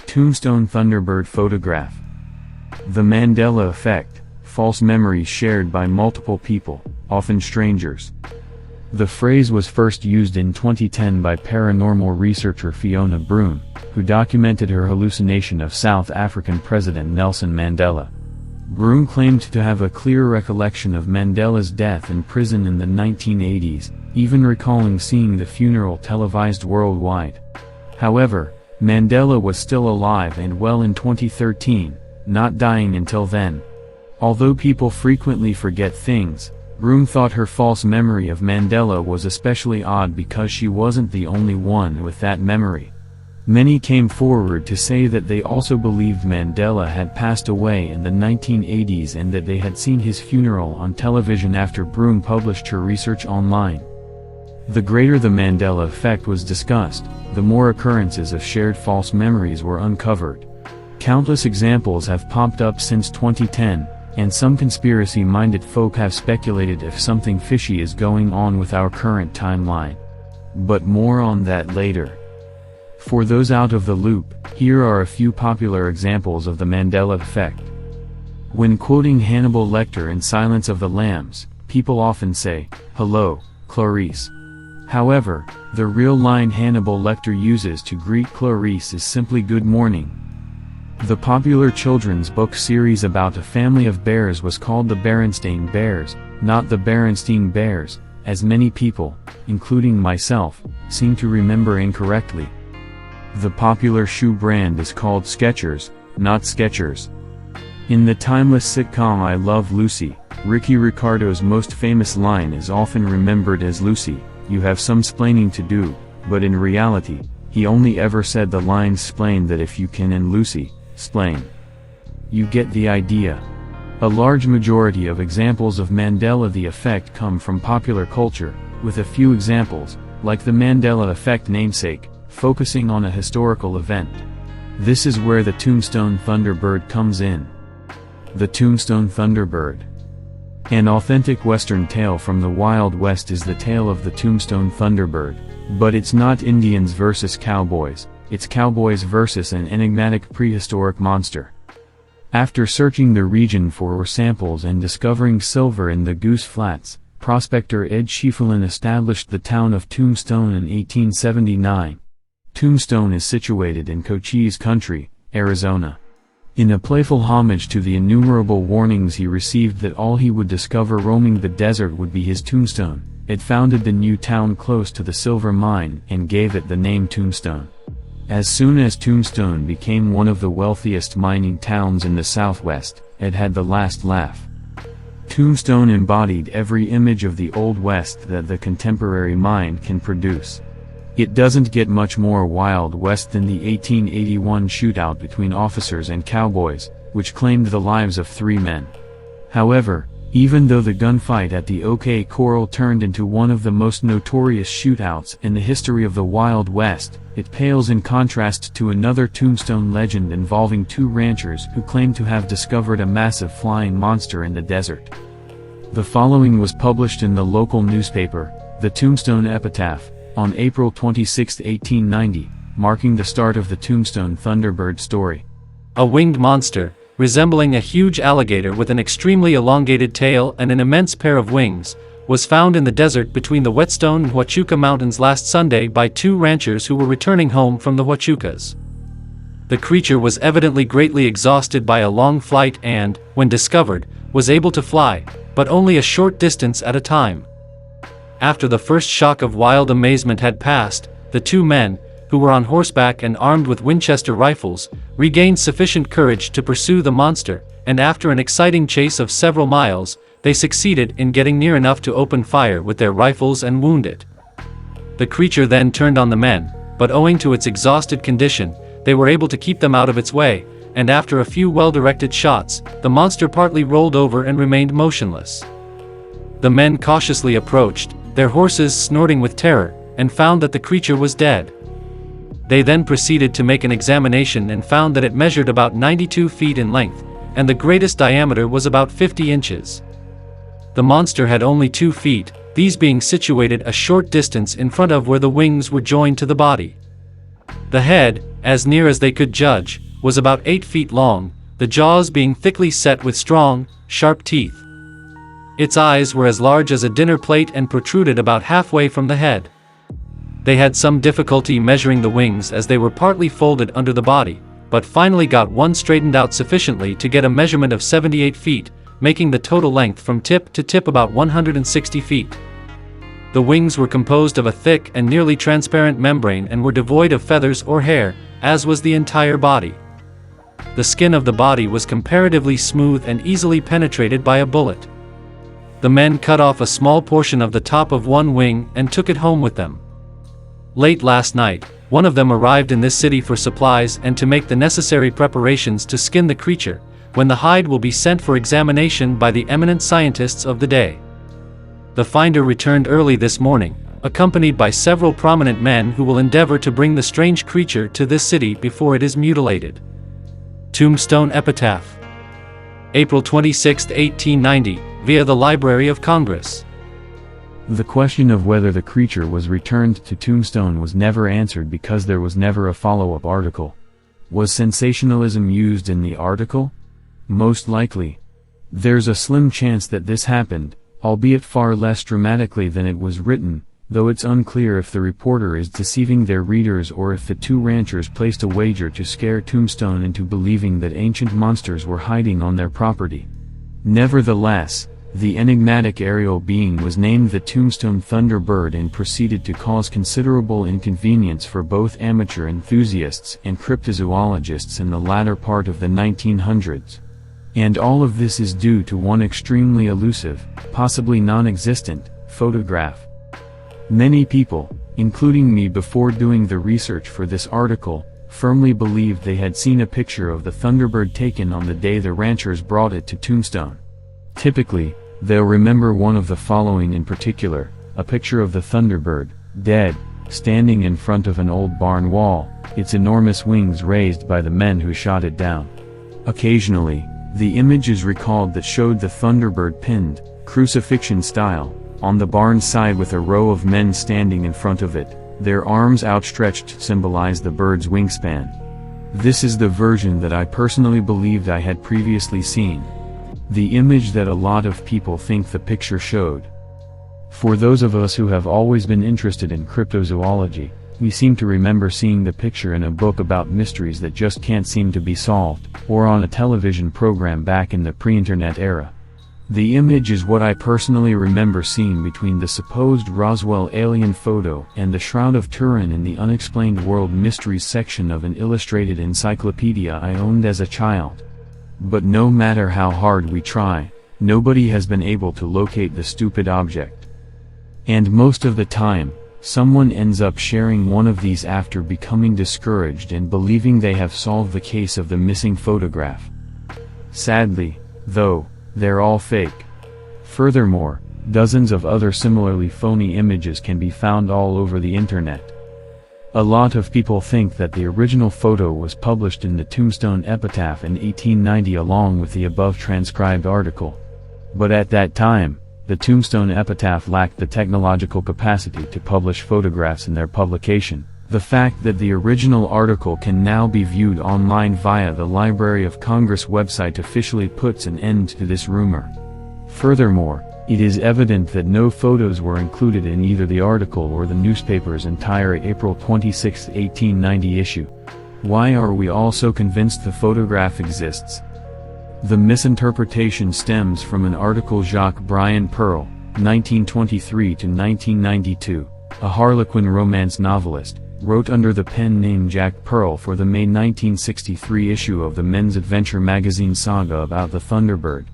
Tombstone Thunderbird photograph. The Mandela Effect, false memories shared by multiple people, often strangers. The phrase was first used in 2010 by paranormal researcher Fiona Broome, who documented her hallucination of South African President Nelson Mandela. Broome claimed to have a clear recollection of Mandela's death in prison in the 1980s, even recalling seeing the funeral televised worldwide. However, Mandela was still alive and well in 2013, not dying until then. Although people frequently forget things, Broome thought her false memory of Mandela was especially odd because she wasn't the only one with that memory. Many came forward to say that they also believed Mandela had passed away in the 1980s and that they had seen his funeral on television after Broome published her research online. The greater the Mandela effect was discussed, the more occurrences of shared false memories were uncovered. Countless examples have popped up since 2010, and some conspiracy-minded folk have speculated if something fishy is going on with our current timeline. But more on that later. For those out of the loop, here are a few popular examples of the Mandela effect. When quoting Hannibal Lecter in Silence of the Lambs, people often say, "Hello, Clarice." However, the real line Hannibal Lecter uses to greet Clarice is simply "Good morning." The popular children's book series about a family of bears was called the Berenstain Bears, not the Berenstein Bears, as many people, including myself, seem to remember incorrectly. The popular shoe brand is called Skechers, not Skechers. In the timeless sitcom I Love Lucy, Ricky Ricardo's most famous line is often remembered as "Lucy, you have some splaining to do," but in reality, he only ever said the line "splain that if you can and Lucy, splain." You get the idea. A large majority of examples of Mandela the effect come from popular culture, with a few examples, like the Mandela effect namesake, focusing on a historical event. This is where the Tombstone Thunderbird comes in. The Tombstone Thunderbird. An authentic Western tale from the Wild West is the tale of the Tombstone Thunderbird, but it's not Indians versus cowboys, it's cowboys versus an enigmatic prehistoric monster. After searching the region for samples and discovering silver in the Goose Flats, prospector Ed Schieffelin established the town of Tombstone in 1879. Tombstone is situated in Cochise Country, Arizona. In a playful homage to the innumerable warnings he received that all he would discover roaming the desert would be his tombstone, Ed founded the new town close to the silver mine and gave it the name Tombstone. As soon as Tombstone became one of the wealthiest mining towns in the Southwest, Ed had the last laugh. Tombstone embodied every image of the Old West that the contemporary mind can produce. It doesn't get much more Wild West than the 1881 shootout between officers and cowboys, which claimed the lives of 3 men. However, even though the gunfight at the OK Corral turned into one of the most notorious shootouts in the history of the Wild West, it pales in contrast to another Tombstone legend involving 2 ranchers who claimed to have discovered a massive flying monster in the desert. The following was published in the local newspaper, the Tombstone Epitaph, on April 26, 1890, marking the start of the Tombstone Thunderbird story. A winged monster, resembling a huge alligator with an extremely elongated tail and an immense pair of wings, was found in the desert between the Whetstone and Huachuca Mountains last Sunday by 2 ranchers who were returning home from the Huachucas. The creature was evidently greatly exhausted by a long flight and, when discovered, was able to fly, but only a short distance at a time. After the first shock of wild amazement had passed, the 2 men, who were on horseback and armed with Winchester rifles, regained sufficient courage to pursue the monster, and after an exciting chase of several miles, they succeeded in getting near enough to open fire with their rifles and wound it. The creature then turned on the men, but owing to its exhausted condition, they were able to keep them out of its way, and after a few well-directed shots, the monster partly rolled over and remained motionless. The men cautiously approached, their horses snorting with terror, and found that the creature was dead. They then proceeded to make an examination and found that it measured about 92 feet in length, and the greatest diameter was about 50 inches. The monster had only 2 feet, these being situated a short distance in front of where the wings were joined to the body. The head, as near as they could judge, was about 8 feet long, the jaws being thickly set with strong, sharp teeth. Its eyes were as large as a dinner plate and protruded about halfway from the head. They had some difficulty measuring the wings as they were partly folded under the body, but finally got one straightened out sufficiently to get a measurement of 78 feet, making the total length from tip to tip about 160 feet. The wings were composed of a thick and nearly transparent membrane and were devoid of feathers or hair, as was the entire body. The skin of the body was comparatively smooth and easily penetrated by a bullet. The men cut off a small portion of the top of one wing and took it home with them. Late last night, one of them arrived in this city for supplies and to make the necessary preparations to skin the creature, when the hide will be sent for examination by the eminent scientists of the day. The finder returned early this morning, accompanied by several prominent men who will endeavor to bring the strange creature to this city before it is mutilated. Tombstone Epitaph. April 26, 1890, via the Library of Congress. The question of whether the creature was returned to Tombstone was never answered because there was never a follow-up article. Was sensationalism used in the article? Most likely. There's a slim chance that this happened, albeit far less dramatically than it was written, though it's unclear if the reporter is deceiving their readers or if the two ranchers placed a wager to scare Tombstone into believing that ancient monsters were hiding on their property. Nevertheless, the enigmatic aerial being was named the Tombstone Thunderbird and proceeded to cause considerable inconvenience for both amateur enthusiasts and cryptozoologists in the latter part of the 1900s. And all of this is due to one extremely elusive, possibly non-existent, photograph. Many people, including me before doing the research for this article, firmly believed they had seen a picture of the Thunderbird taken on the day the ranchers brought it to Tombstone. Typically, they'll remember one of the following in particular: a picture of the Thunderbird, dead, standing in front of an old barn wall, its enormous wings raised by the men who shot it down. Occasionally, the image is recalled that showed the Thunderbird pinned, crucifixion style, on the barn side with a row of men standing in front of it, their arms outstretched to symbolize the bird's wingspan. This is the version that I personally believed I had previously seen. The image that a lot of people think the picture showed. For those of us who have always been interested in cryptozoology, we seem to remember seeing the picture in a book about mysteries that just can't seem to be solved, or on a television program back in the pre-internet era. The image is what I personally remember seeing between the supposed Roswell alien photo and the Shroud of Turin in the Unexplained World Mysteries section of an illustrated encyclopedia I owned as a child. But no matter how hard we try, nobody has been able to locate the stupid object. And most of the time, someone ends up sharing one of these after becoming discouraged and believing they have solved the case of the missing photograph. Sadly, though, they're all fake. Furthermore, dozens of other similarly phony images can be found all over the internet. A lot of people think that the original photo was published in the Tombstone Epitaph in 1890 along with the above transcribed article. But at that time, the Tombstone Epitaph lacked the technological capacity to publish photographs in their publication. The fact that the original article can now be viewed online via the Library of Congress website officially puts an end to this rumor. Furthermore, it is evident that no photos were included in either the article or the newspaper's entire April 26, 1890 issue. Why are we all so convinced the photograph exists? The misinterpretation stems from an article Jacques Brian Pearl, 1923 to 1992, a Harlequin romance novelist, wrote under the pen name Jack Pearl for the May 1963 issue of the Men's Adventure magazine saga about the Thunderbird.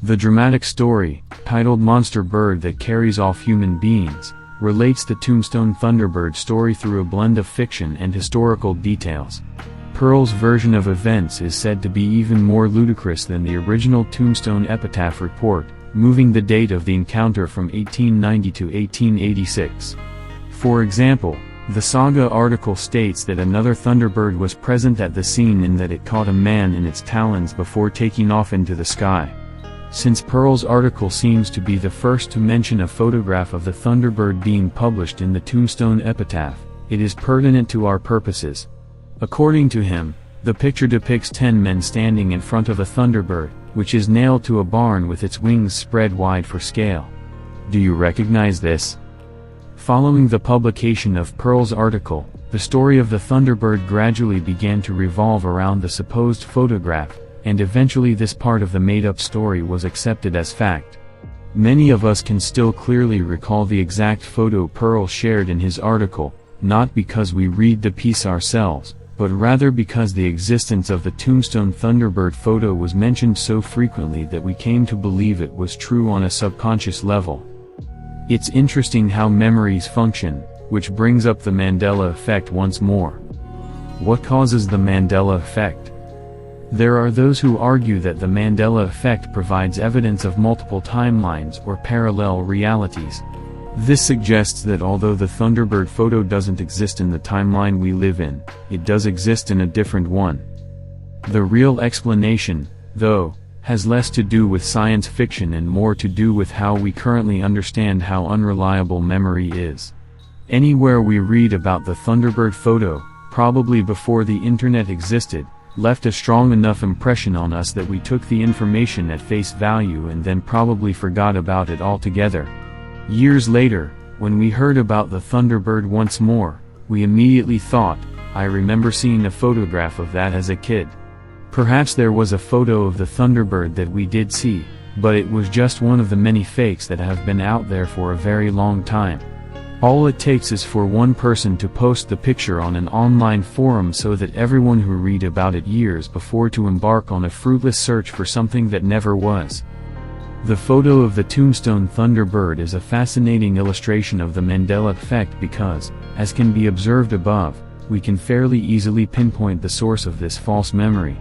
The dramatic story, titled Monster Bird That Carries Off Human Beings, relates the Tombstone Thunderbird story through a blend of fiction and historical details. Pearl's version of events is said to be even more ludicrous than the original Tombstone Epitaph report, moving the date of the encounter from 1890 to 1886. For example, the saga article states that another Thunderbird was present at the scene and that it caught a man in its talons before taking off into the sky. Since Pearl's article seems to be the first to mention a photograph of the Thunderbird being published in the Tombstone epitaph, it is pertinent to our purposes. According to him, the picture depicts 10 men standing in front of a Thunderbird, which is nailed to a barn with its wings spread wide for scale. Do you recognize this? Following the publication of Pearl's article, the story of the Thunderbird gradually began to revolve around the supposed photograph, and eventually this part of the made-up story was accepted as fact. Many of us can still clearly recall the exact photo Pearl shared in his article, not because we read the piece ourselves, but rather because the existence of the Tombstone Thunderbird photo was mentioned so frequently that we came to believe it was true on a subconscious level. It's interesting how memories function, which brings up the Mandela Effect once more. What causes the Mandela Effect? There are those who argue that the Mandela Effect provides evidence of multiple timelines or parallel realities. This suggests that although the Thunderbird photo doesn't exist in the timeline we live in, it does exist in a different one. The real explanation, though, has less to do with science fiction and more to do with how we currently understand how unreliable memory is. Anywhere we read about the Thunderbird photo, probably before the internet existed, left a strong enough impression on us that we took the information at face value and then probably forgot about it altogether. Years later, when we heard about the Thunderbird once more, we immediately thought, I remember seeing a photograph of that as a kid. Perhaps there was a photo of the Thunderbird that we did see, but it was just one of the many fakes that have been out there for a very long time. All it takes is for one person to post the picture on an online forum so that everyone who read about it years before to embark on a fruitless search for something that never was. The photo of the Tombstone Thunderbird is a fascinating illustration of the Mandela Effect because, as can be observed above, we can fairly easily pinpoint the source of this false memory.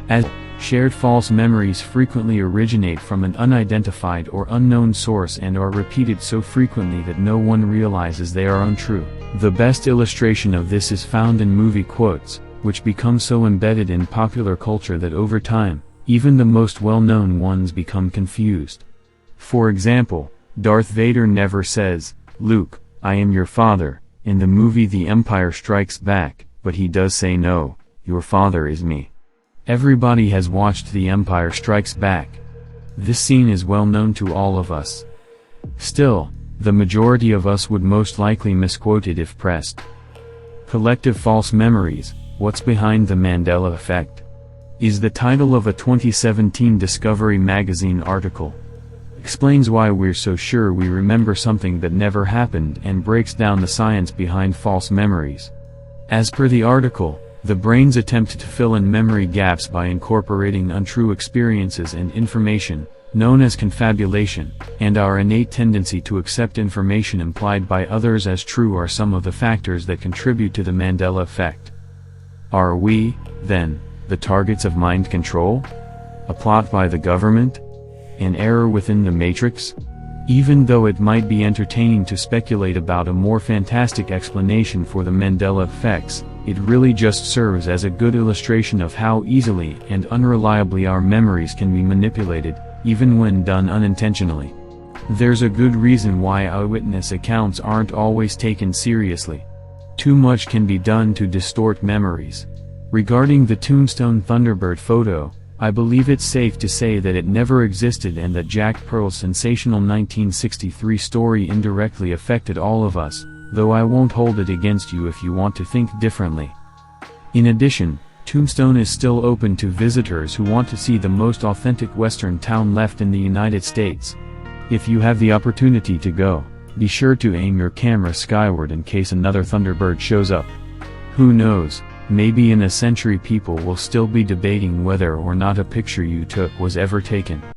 As shared false memories frequently originate from an unidentified or unknown source and are repeated so frequently that no one realizes they are untrue. The best illustration of this is found in movie quotes, which become so embedded in popular culture that over time, even the most well-known ones become confused. For example, Darth Vader never says, "Luke, I am your father," in the movie The Empire Strikes Back, but he does say, "No, your father is me." Everybody has watched The Empire Strikes Back. This scene is well known to all of us. Still, the majority of us would most likely misquote it if pressed. Collective false memories, what's behind the Mandela Effect? Is the title of a 2017 Discovery magazine article. Explains why we're so sure we remember something that never happened and breaks down the science behind false memories. As per the article, the brain's attempt to fill in memory gaps by incorporating untrue experiences and information, known as confabulation, and our innate tendency to accept information implied by others as true are some of the factors that contribute to the Mandela Effect. Are we, then, the targets of mind control? A plot by the government? An error within the matrix? Even though it might be entertaining to speculate about a more fantastic explanation for the Mandela effects, it really just serves as a good illustration of how easily and unreliably our memories can be manipulated, even when done unintentionally. There's a good reason why eyewitness accounts aren't always taken seriously. Too much can be done to distort memories. Regarding the Tombstone Thunderbird photo, I believe it's safe to say that it never existed and that Jack Pearl's sensational 1963 story indirectly affected all of us, though I won't hold it against you if you want to think differently. In addition, Tombstone is still open to visitors who want to see the most authentic Western town left in the United States. If you have the opportunity to go, be sure to aim your camera skyward in case another Thunderbird shows up. Who knows? Maybe in a century people will still be debating whether or not a picture you took was ever taken.